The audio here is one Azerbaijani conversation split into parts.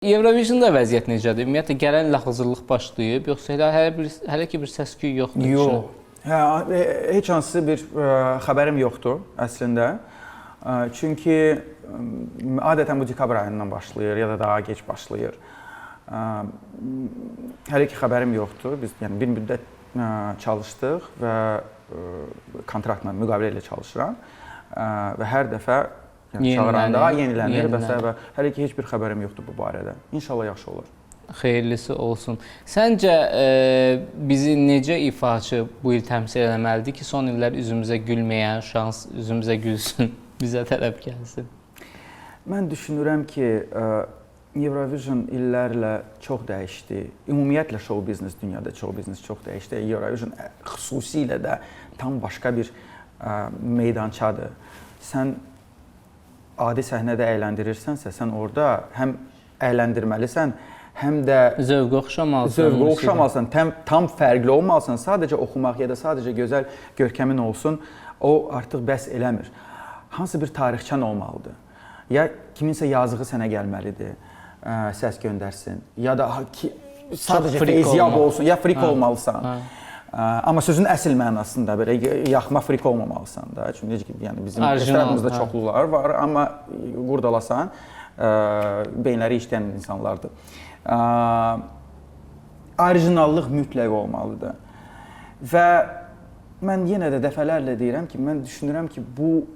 Eurovisionda vəziyyət necədir? Ümumiyyətlə gələn il hazırlıq başlayıb, yoxsa hələ ki bir səs-küy yoxdur? Yox. Heç hansı bir xəbərim yoxdur əslində. Çünki adətən bu dekabr ayından başlayır ya da daha gec başlayır. Hələ ki xəbərim yoxdur. Biz yəni bir müddət çalışdıq və kontraktla, müqavilə ilə çalışıram və hər dəfə çağıranda yenilənir və hələ ki heç bir xəbərim yoxdur bu barədə. İnşallah yaxşı olur. Xeyirlisi olsun. Səncə bizi necə ifaçı bu il təmsil etməlidir ki, son illər üzümüzə gülməyən şans üzümüzə gülsün, bizə tərəf gəlsin? Mən düşünürəm ki, Eurovision illərlə çox dəyişdi. Ümumiyyətlə show biznes, dünyada show biznes çox dəyişdi. Eurovision xüsusilə də tam başqa bir meydançadır. Sən adi səhnədə əyləndirirsənsə, sən orada həm əyləndirməlisən, həm də zövqə oxşamalısan, tam fərqli olmalısan. Sadəcə oxumaq ya da sadəcə gözəl görkəmin olsun, o artıq bəs eləmir. Hansı bir tarixçən olmalıdır. Ya kiminsə yazığı sənə gəlməlidir, səs göndərsin, ya da sadəcə feyziyab olsun, ya frik olmalısan. Amma sözün əsl mənasında belə yaxma frik olmamalısan da. Çünki necə ki, yəni bizim estradımızda çoxlular var, amma qurdalasan beyinləri işləyən insanlardır. Orijinallıq mütləq olmalıdır. Və mən yenə də dəfələrlə deyirəm ki, mən düşünürəm ki, bu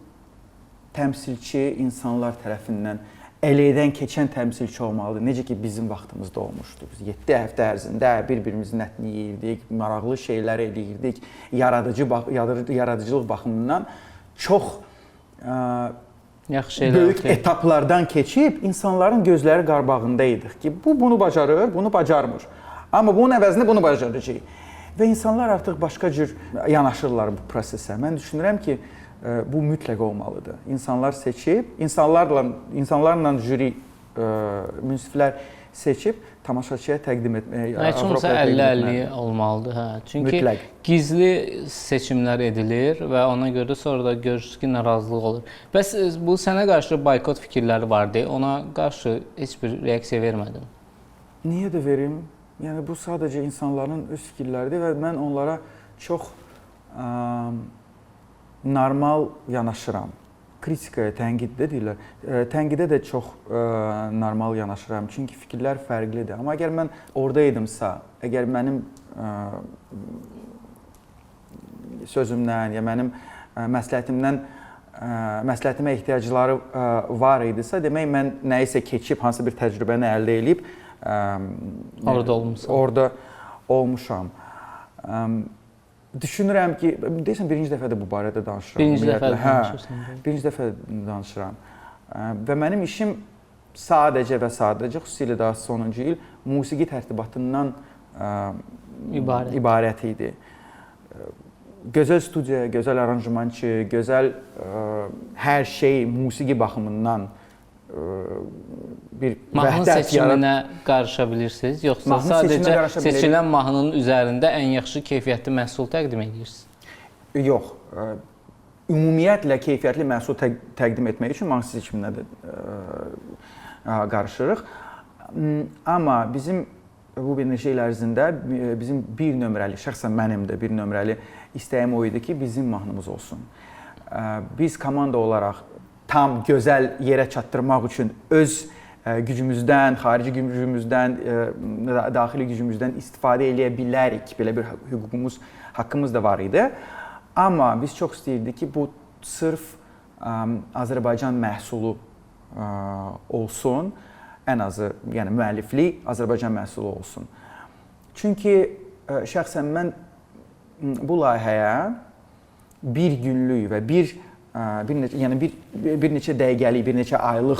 təmsilçi insanlar tərəfindən əleyhdən keçən təmsilçi olmalıdır. Necə ki, bizim vaxtımızda olmuşdu. Biz 7 həftə ərzində bir-birimizin ətini yeyirdik, maraqlı şeylər eləyirdik. Yaradıcılıq baxımından çox böyük etaplardan keçib insanların gözləri qabağında idik ki, bu bunu bacarır, bunu bacarmır. Amma bunun əvəzində bunu bacaracaq. Və insanlar artıq başqa cür yanaşırlar bu prosesə. Mən düşünürəm ki, bu mütləq olmalıdır. İnsanlar seçib, insanlarla jüri münsiflər seçib tamaşaçıya təqdim etməyə, heç olmasa 50-50 olmalıdır. Çünki mütləq gizli seçimlər edilir və ona görə sonra da görürsünüz ki, narazılıq olur. Bəs bu sənə qarşı boykot fikirləri vardı, ona qarşı heç bir reaksiya vermədin? Niyə də verim? Yəni bu sadəcə insanların öz fikirləridir və mən onlara çox normal yanaşıram. Kritikaya, tənqiddə deyirlər. Tənqidə də çox normal yanaşıram. Çünki fikirlər fərqlidir. Amma əgər mən oradaydımsa, əgər mənim sözümdən ya mənim məsləhətimə ehtiyacları var idisə, demək mən nəyisə keçib, hansı bir təcrübəni əldə edib orada olmuşam. Düşünürəm ki, deyəsən birinci dəfədir bu barədə danışıram. Birinci dəfə danışıram. Və mənim işim sadəcə və sadəcə, xüsusilə daha sonuncu il, musiqi tərtibatından ibarət idi. Gözəl studiya, gözəl aranjmançı, gözəl hər şey musiqi baxımından bir mahnı seçiminə qarışa bilirsiniz, yoxsa sadəcə seçilən mahnının üzərində ən yaxşı keyfiyyətli məhsul təqdim edirsiniz? Yox. Ümumiyyətlə keyfiyyətli məhsul təqdim etmək üçün mahnı seçiminə də qarışırıq. Amma bizim bu bir neçə il ərzində bizim bir nömrəli, şəxsən mənim də bir nömrəli istəyim o idi ki, bizim mahnımız olsun. Biz komanda olaraq tam gözəl yerə çatdırmaq üçün öz gücümüzdən, xarici gücümüzdən, daxili gücümüzdən istifadə edə bilərik. Belə bir hüququmuz, haqqımız da var idi. Amma biz çox istəyirdik ki, bu sırf Azərbaycan məhsulu olsun. Ən azı, yəni müəlliflik Azərbaycan məhsulu olsun. Çünki şəxsən mən bu layihəyə bir günlük və bir neçə dəqiqəlik, bir neçə aylıq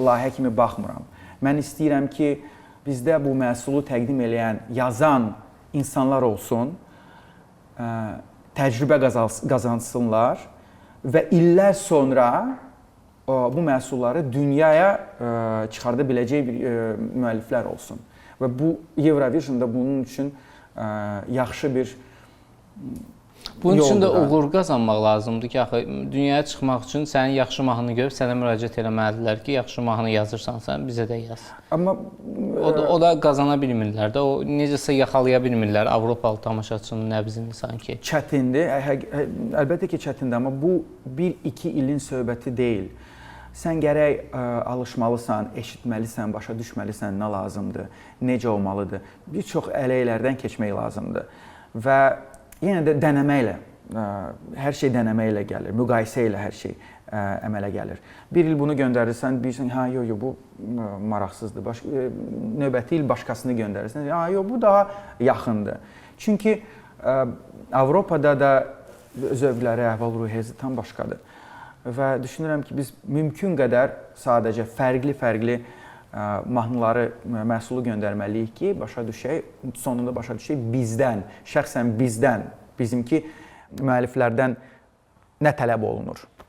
layihə kimi baxmıram. Mən istəyirəm ki, bizdə bu məhsulu təqdim edən, yazan insanlar olsun, təcrübə qazansınlar və illər sonra bu məhsulları dünyaya çıxarda biləcək müəlliflər olsun. Və bu Eurovisionda bunun üçün yaxşı bir Bunun üçün də yoldur da. uğur qazanmaq lazımdır ki, axı dünyaya çıxmaq üçün sənin yaxşı mahnını görüb sənə müraciət eləməlidirlər ki, yaxşı mahnı yazırsansa bizə də yaz. Amma o da qazana bilmirlər də, o necəsə yaxalaya bilmirlər Avropalı tamaşaçının nəbzini sanki. Çətindir, əlbəttə ki çətindir, amma bu 1-2 ilin söhbəti deyil. Sən gərək alışmalısan, eşitməlisən, başa düşməlisən nə lazımdır, necə olmalıdır. Bir çox əleylərdən keçmək lazımdır və yenə də dənəməklə, hər şey dənəməklə gəlir, müqayisə ilə hər şey əmələ gəlir. Bir il bunu göndərirsən, bilirsən, hə, yox, bu maraqsızdır. Növbəti il başqasını göndərirsən, hə, yox, bu daha yaxındır. Çünki Avropada da zövqləri, əhval-ruhiyyəsi tam başqadır. Və düşünürəm ki, biz mümkün qədər sadəcə fərqli mahnıları, məhsulu göndərməliyik ki, başa düşək, sonunda başa düşək bizdən, şəxsən bizdən, bizimki müəlliflərdən nə tələb olunur.